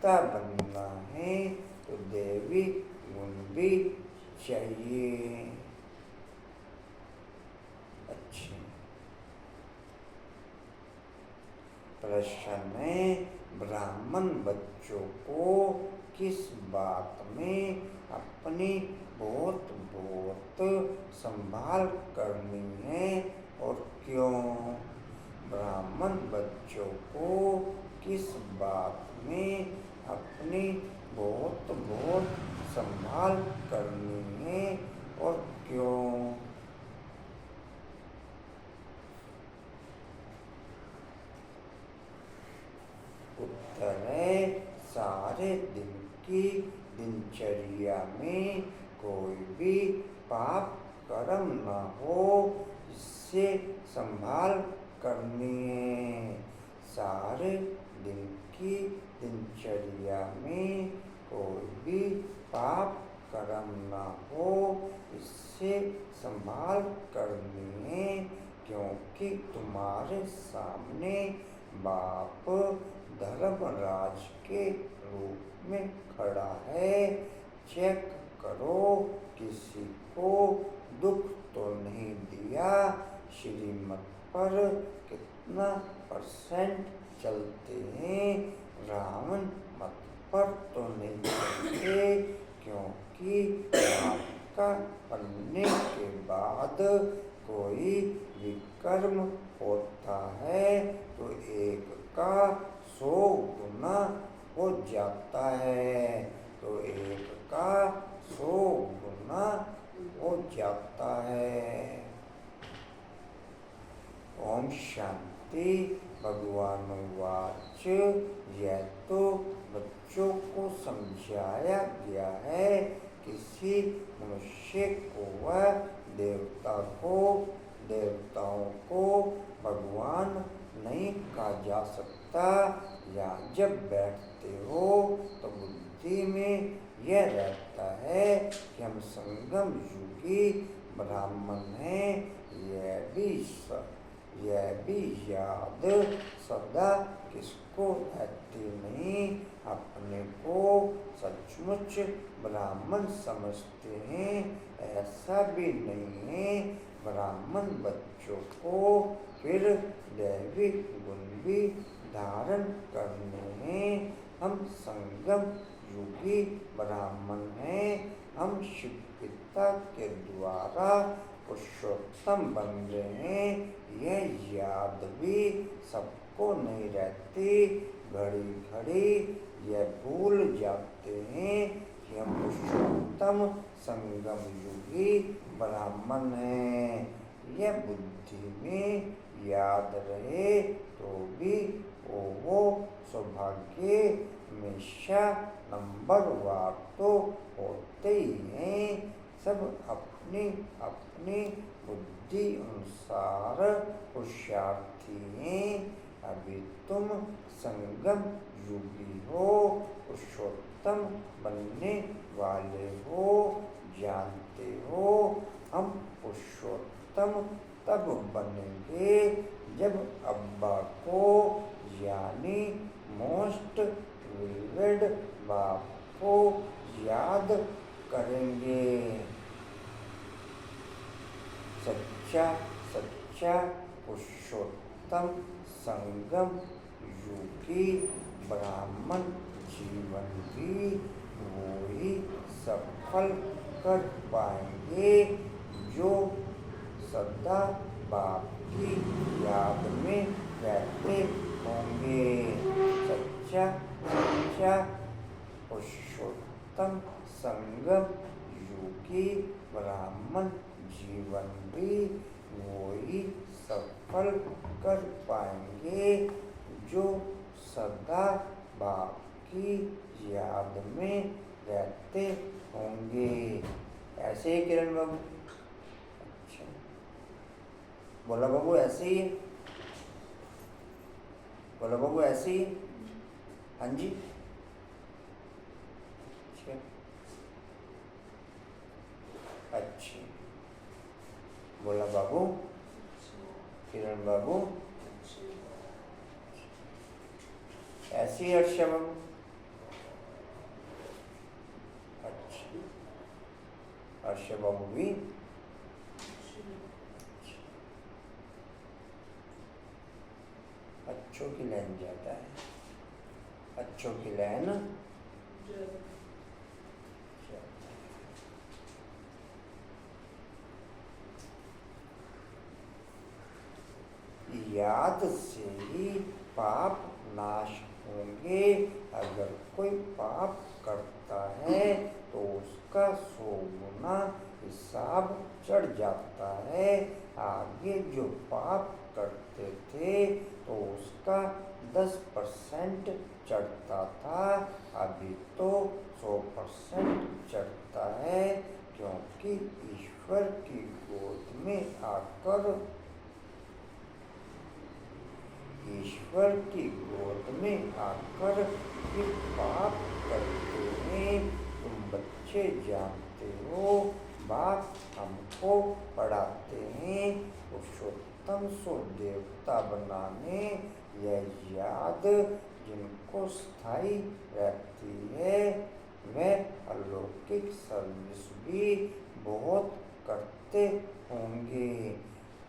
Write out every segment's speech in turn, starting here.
देवता बनना है तो देवी गुण भी चाहिए। अच्छे प्रश्न में ब्राह्मण बच्चों को किस बात में अपनी बहुत संभाल करनी है और क्यों? ब्राह्मण बच्चों को किस बात में अपनी बहुत संभाल करनी है और क्यों? उत्तर है सारे दिन की दिनचर्या में कोई भी पाप कर्म न हो, इससे संभाल करनी है। सारे दिन की दिनचर्या में कोई भी पाप कर्म न हो, इससे संभाल करनी है, क्योंकि तुम्हारे सामने बाप धर्मराज के रूप में खड़ा है। चेक करो किसी को दुख तो नहीं दिया। श्रीमत पर कितना % चलते हैं? रावण मत पर तो नहीं चलते, क्योंकि आपका बनने के बाद कोई विकर्म होता है तो एक का 100 गुना हो जाता है, तो एक का 100 गुना हो जाता है। ओम शांति। भगवान वाच। यह तो बच्चों को समझाया गया है। किसी मनुष्य को व देवताओं को भगवान नहीं कहा जा सकता। या जब बैठते हो तो बुद्धि में यह रहता है कि हम संगम युगी ब्राह्मण हैं। यह भी याद सदा किसको रहती नहीं। अपने को सचमुच ब्राह्मण समझते हैं ऐसा भी नहीं है। ब्राह्मण बच्चों को फिर दैवी गुण भी धारण करने हैं। हम संगम युगी ब्राह्मण हैं। हम शिव पिता के द्वारा पुरुषोत्तम बन रहे हैं। यह याद भी सबको नहीं रहती। घड़ी घड़ी यह भूल जाते हैं कि हम पुरुषोत्तम संगम युगी ब्राह्मण हैं। यह बुद्धि में याद रहे तो भी वो सौभाग्य हमेशा नंबरवार तो होते ही हैं। सब अपनी अपनी बुद्धि अनुसार पुरुषार्थी हैं। अभी तुम संगम युगी हो, पुरुषोत्तम बनने वाले हो, जानते हो। हम पुरुषोत्तम तब बनेंगे जब अब्बा को यानी मोस्ट विवेड बाप को याद करेंगे। सच्चा पुरुषोत्तम संगम युगी ब्राह्मण जीवन भी वो ही सफल कर पाएंगे जो सदा बाप की याद में रहते होंगे। सच्चा पुरुषोत्तम संगम युगी ब्राह्मण जीवन भी वही सफल कर पाएंगे जो सदा बाप की याद में रहते होंगे। ऐसे ही किरण बाबू। अच्छा बोला बाबू ऐसे ही। बोला बाबू ऐसे ही। हाँ जी अच्छी। बोला बाबू। किरण बाबू ऐसी। हर्षा बाबू अर्षे बाबू भी अच्छों की लाइन जाता है, अच्छों की लाइन याद से ही पाप नाश होंगे। अगर कोई पाप करता है तो उसका 100 गुना हिसाब चढ़ जाता है। आगे जो पाप करते थे तो उसका 10% चढ़ता था, अभी तो 100% चढ़ता है, क्योंकि ईश्वर की गोद में आकर फिर पाप करते हैं। तुम बच्चे जानते हो, बाप हमको पढ़ाते हैं, पुरुषोत्तम सो देवता बनाने। यह याद जिनको स्थायी रहती है वह अलौकिक सर्विस भी बहुत करते होंगे।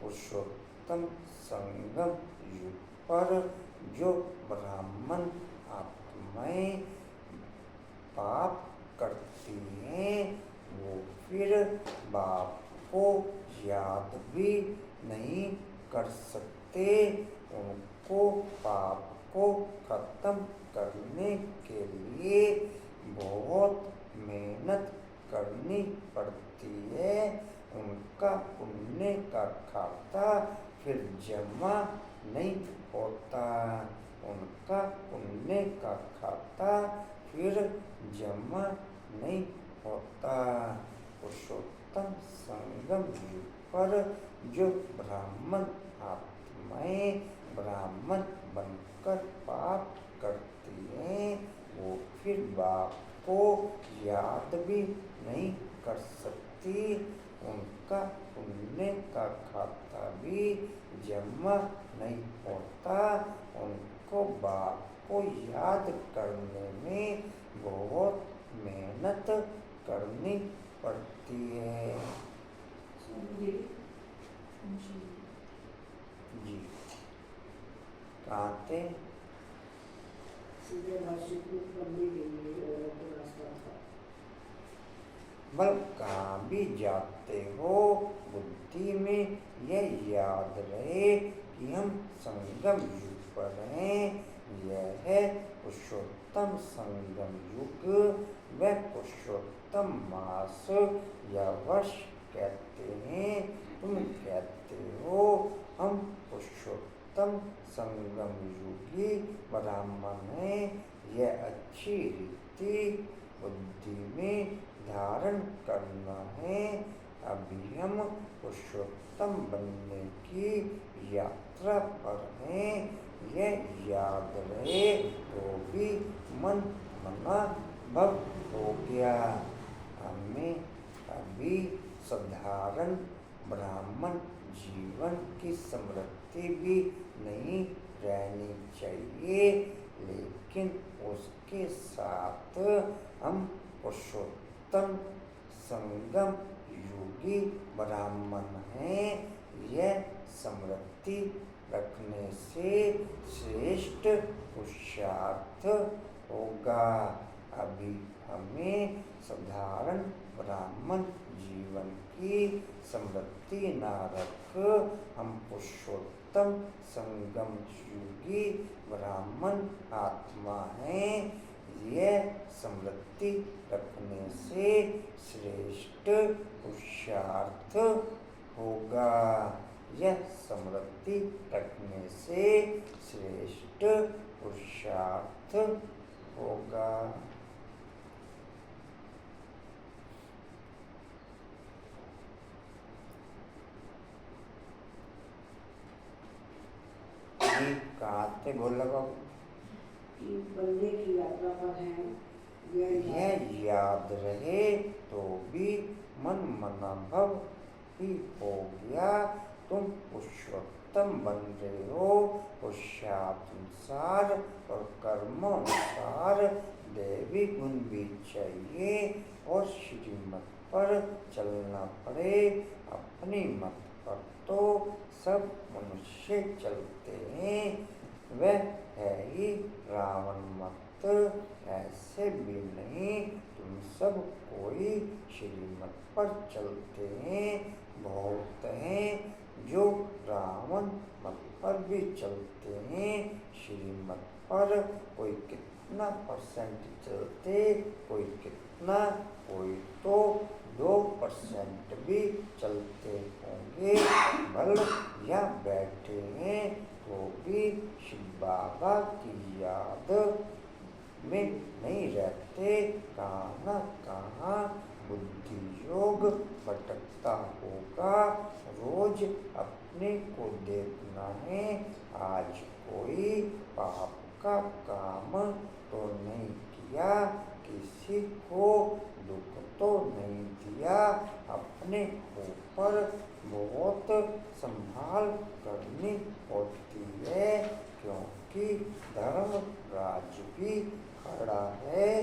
पुरुषोत्तम संगम युग पर जो ब्राह्मण आत्माएं पाप करती हैं वो फिर बाप को याद भी नहीं कर सकते। उनको पाप को खत्म करने के लिए बहुत मेहनत करनी पड़ती है। उनका पुण्य का खाता फिर जमा नहीं होता। उनका पुण्य का खाता फिर जमा नहीं होता। पुरुषोत्तम संगम युग पर जो ब्राह्मण आत्माएं ब्राह्मण बनकर पाप करती हैं वो फिर बाप को याद भी नहीं कर सकती। उनका पुण्य का खाता भी जमा नहीं होता। उनको बाप को याद करने में बहुत मेहनत करनी पड़ती है। जी कहाँ थे? बल कहाँ भी जाते हो बुद्धि में यह याद रहे कि हम संगम युग पर हैं। यह है पुरुषोत्तम संगम युग। वह पुरुषोत्तम मास या वर्ष कहते हैं। तुम कहते हो हम पुरुषोत्तम संगम युगी ब्राह्मण हैं। यह अच्छी रीति बुद्धि में धारण करना है। अभी हम पुरुषोत्तम बनने की यात्रा पर हैं। यह याद रहे तो भी मन मना भव हो गया। हमें अभी साधारण ब्राह्मण जीवन की समृद्धि भी नहीं रहनी चाहिए, लेकिन उसके साथ हम पुरुषोत्तम संगम योगी ब्राह्मण हैं। यह समृद्धि रखने से श्रेष्ठ पुरुषार्थ होगा। अभी हमें साधारण ब्राह्मण जीवन की समृद्धि न रख हम पुरुषोत्तम संगम योगी ब्राह्मण आत्मा हैं। यह समृद्धि रखने से श्रेष्ठ पुरुषार्थ होगा। यह समृद्धि रखने से श्रेष्ठ पुरुषार्थ होगा। कहाँ थे बोल लगा बनने की यात्रा पर हैं। यह याद रहे तो भी मन मनाभव ही हो गया। तुम पुरुषोत्तम बन रहे हो। पुरुषार्थानुसार और कर्मानुसार दैवी गुण भी चाहिए और श्रीमत पर चलना पड़े। अपनी मत पर तो सब मनुष्य चलते हैं, वह है ही रावण मत। ऐसे भी नहीं, तुम सब कोई श्रीमत पर चलते हैं। बहुत हैं जो रावण मत पर भी चलते हैं। श्रीमत पर कोई कितना परसेंट चलते, कोई कितना, कोई तो 2% भी चलते होंगे। बल या बैठे हैं तो भी शिव बाबा की याद में नहीं रहते। कहाँ न कहाँ बुद्धि योग भटकता होगा। रोज अपने को देखना है, आज कोई पाप का काम तो नहीं किया, किसी को दुख तो नहीं दिया। अपने ऊपर बहुत संभाल करनी होती है, क्योंकि धर्मराज भी खड़ा है।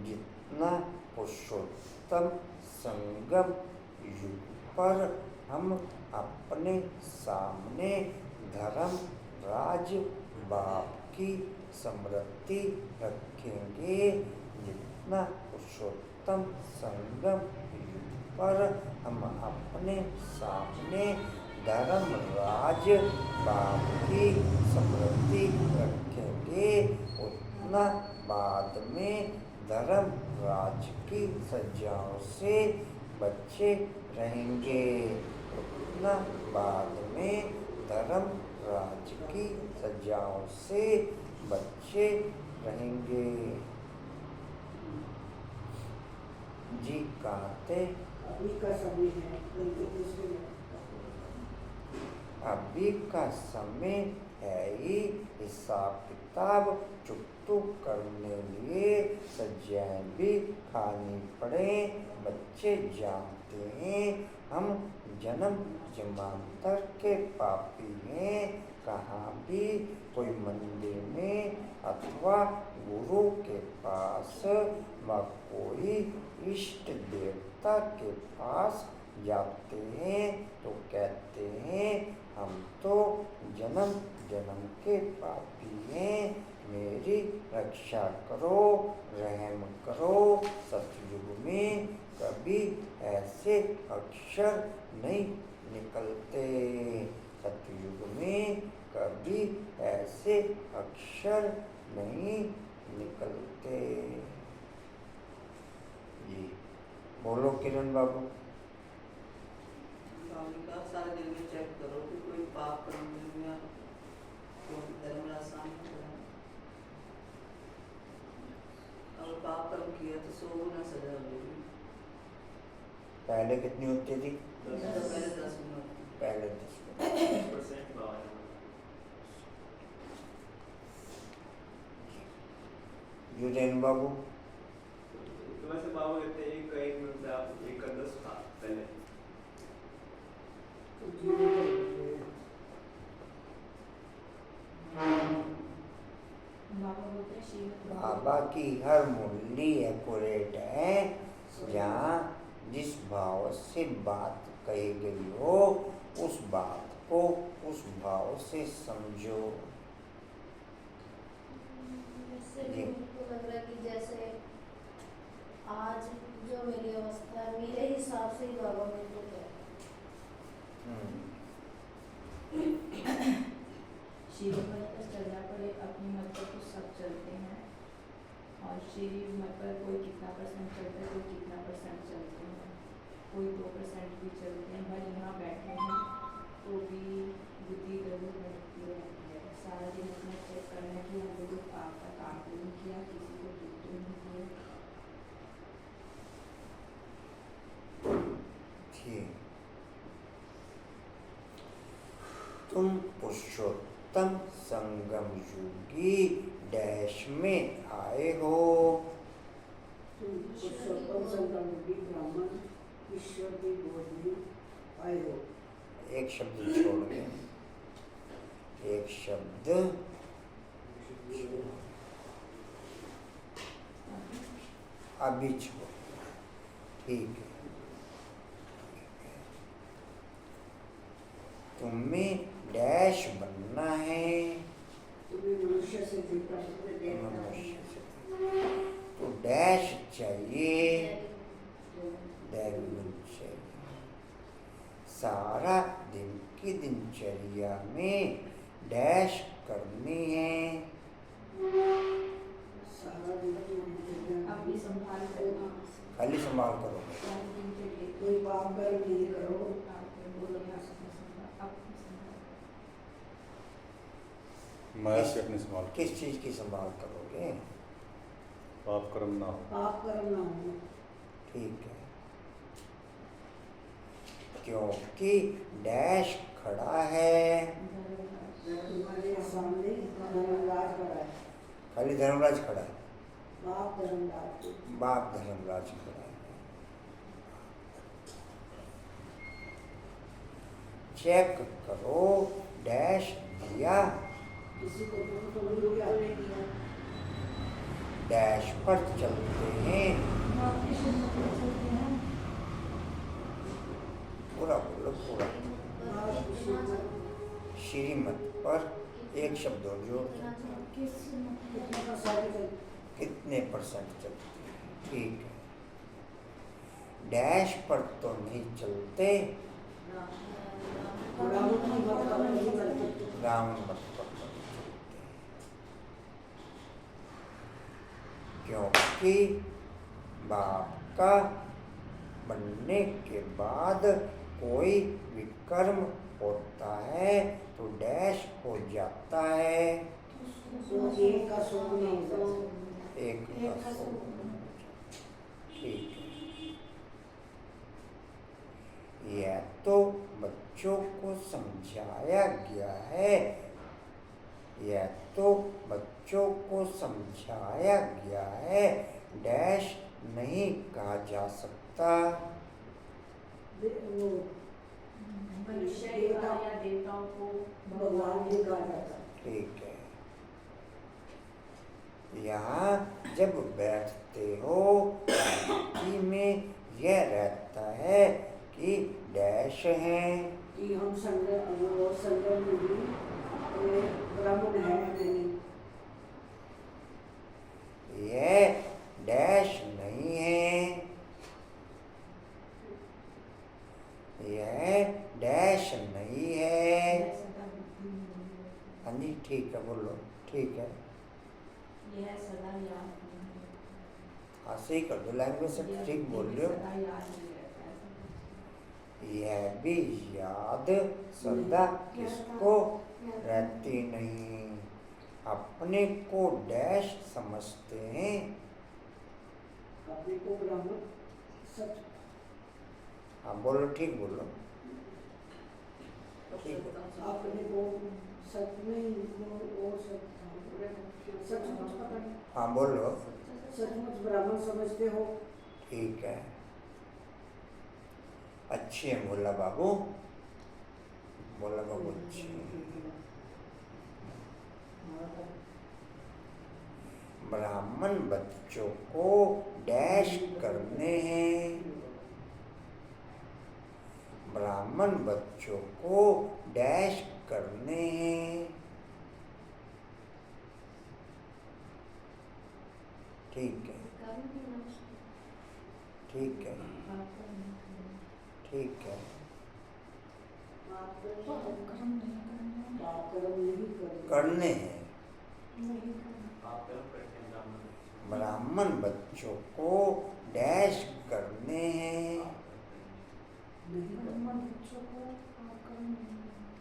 जितना पुरुषोत्तम संगम युग पर हम अपने सामने धर्मराज बाप की स्मृति रखेंगे, जितना पुरुषोत्तम संगम युग पर हम अपने सामने धर्मराज बाप की स्मृति रखेंगे, उतना बाद में धर्मराज की सजाओं से बचे रहेंगे। उतना बाद में धर्मराज की सजाओं से बचे रहेंगे। जी कहते अभी का समय है, अभी का समय है ही हिसाब किताब चुकतू करने लिए सजाएं भी खानी पड़े। बच्चे जानते हैं हम जन्म जन्मांतर के पापी हैं। कहाँ भी कोई मंदिर में अथवा गुरु के पास व कोई इष्ट देवता के पास जाते हैं तो कहते हैं हम तो जन्म जन्म के पापी हैं, मेरी रक्षा करो, रहम करो। सतयुग में कभी ऐसे अक्षर नहीं निकलते, सतयुग में कभी ऐसे अक्षर नहीं निकलते। जी बोलो किरण बाबू। सारे दिन में चेक करो कि कोई पाप कर्म में कोई धर्म आसान है। अगर पाप कर्म किया तो 100 गुना सजा होगी। पहले कितनी होती थी? पहले 10 गुना। पहले 10%। युजैन बाबू। तो वैसे बाबू कहते हैं एक मिनट से आप 1 का 10 था पहले। बाबा की हर मुरली एक्यूरेट है। जहाँ जिस भाव से बात कही गई हो उस बात को उस भाव से समझो। मुझको लग रहा है कि जैसे आज जो मेरी अवस्था है मेरे हिसाब से ही बाबा मेरे को कह शिव मत पर चलना पड़े, अपनी मत पर तो सब चलते हैं और शिव मत पर कोई कितना परसेंट चलता है, कोई कितना परसेंट चलते हैं, कोई 2% भी चलते हैं। भाई यहाँ बैठे हैं तो भी बुद्धि जरूर बढ़ती रहती है। सारा दिन अपना चेक करना कि हमने कोई पाप का काम तो नहीं किया, किसी को दुख तो नहीं दिया। तुम पुरुषोत्तम संगम युगी डैश में आए हो। पुरुषोत्तम संगम युगी ब्राह्मण ईश्वर की गोद में आए हो। एक शब्द छोड़ गए, एक शब्द अभी छोड़, ठीक है। तुम्हें डैश बनना है, तुम्हें मनुष्य से जीता हुआ देखता मनुष्य हूँ। से। तो डैश चाहिए, दैवी गुण चाहिए। सारा दिन की दिनचर्या में डैश करनी है, सारा दिन अपनी संभाल करना, खाली संभाल करोगे। सारे दिन के लिए कोई पाप कर्म नहीं करो। माया से अपनी संभाल, किस चीज की संभाल करोगे? पाप कर्म ना हो। पाप कर्म ना हो। ठीक है, क्योंकि डैश खड़ा है, तुम्हारे सामने धर्मराज खड़ा है। खाली धर्मराज खड़ा है, बाप धर्मराज। बाप धर्मराज खड़ा है। चेक करो, डैश दिया, किसी को तो नहीं दिया। डैश पर चलते हैं, पूरा बोलो पूरा। श्रीमत पर एक शब्द और जोड़ दो। कितने परसेंट चलती है? ठीक है, डैश पर तो नहीं चलते, रावण मत पर तो नहीं चलते, क्योंकि बाप का बनने के बाद कोई विकर्म होता है तो डैश हो जाता है, तो एक का सुख नहीं होता। एक का सुख। ठीक है, यह तो बच्चों को समझाया गया है, यह तो बच्चों को समझाया गया है, डैश नहीं कहा जा सकता। वो मनुष्य या देवताओं को भगवान भी कहा जाता है। ठीक है, यहाँ जब बैठते हो व्यक्ति में यह रहता है कि डैश है, कि हम संगम में भी ब्राह्मण है नहीं। यह डैश नहीं है, यह डैश नहीं है। हाँ जी ठीक है, बोलो ठीक है। यह सदा याद हाँ सही कर दो, लैंग्वेज से ठीक बोल रहे हो। सदा याद नहीं रहता है। यह भी याद सदा किसको रहती नहीं, अपने को डैश समझते हैं। अपने को ब्राह्मण सच। हाँ बोलो, ठीक बोलो। ठीक है, अपने को सच नहीं, वो सचमुच पता नहीं। हाँ बोलो। सचमुच ब्राह्मण समझते हो। ठीक है, अच्छे बोला बाबू, बोला बाबू अच्छे। ब्राह्मण बच्चों को डैश करने हैं, ब्राह्मण बच्चों को डैश करने हैं। ठीक है, ठीक है, ठीक है। पाप कर्म नहीं करना। करने हैं, पाप कर्म करते हैं ब्राह्मण। ब्राह्मण बच्चों को डैश करने हैं। नहीं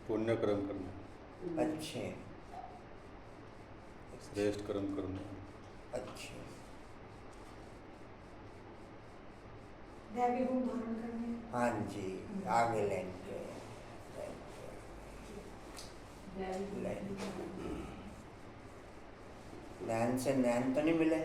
पुण्य कर्म करना, अच्छे, श्रेष्ठ कर्म करना, अच्छे। दैवी गुण धारण करने। हाँ जी, आगे लाइन पे लाइन से नैन तो नहीं मिले।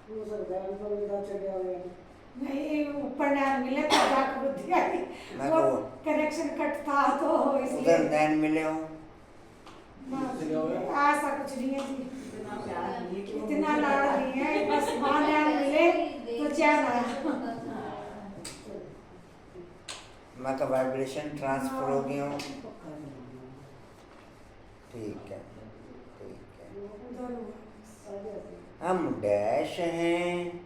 वो सर ध्यान पर विदा चढ़े हुए हैं। नहीं ऊपर नैन मिले तो जाकर बुद्धि आई, मैं वो तो कनेक्शन कट था तो उधर इसलिए नैन मिले हो। ऐसा कुछ नहीं है जी। इतना प्यार नहीं है कि वो इतना मुझे लाड़ बता- नहीं है, बस माँ ज्ञान मिले तो चैन आए। माँ का वाइब्रेशन ट्रांसफर हो गया हूँ। ठीक है, ठीक है। उधर हुआ। हम डैश हैं,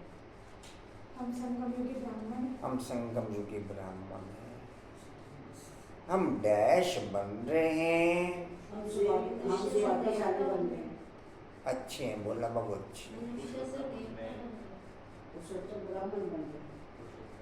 हम संगम युगी ब्राह्मण। हम संगम युगी ब्राह्मण हैं। हम डैश बन रहे हैं, हम सुभाग्यशाली बन गए। अच्छे हैं, बोला बाबू अच्छे हैं। मनुष्य से देवता उससे तो ब्राह्मण बन गए।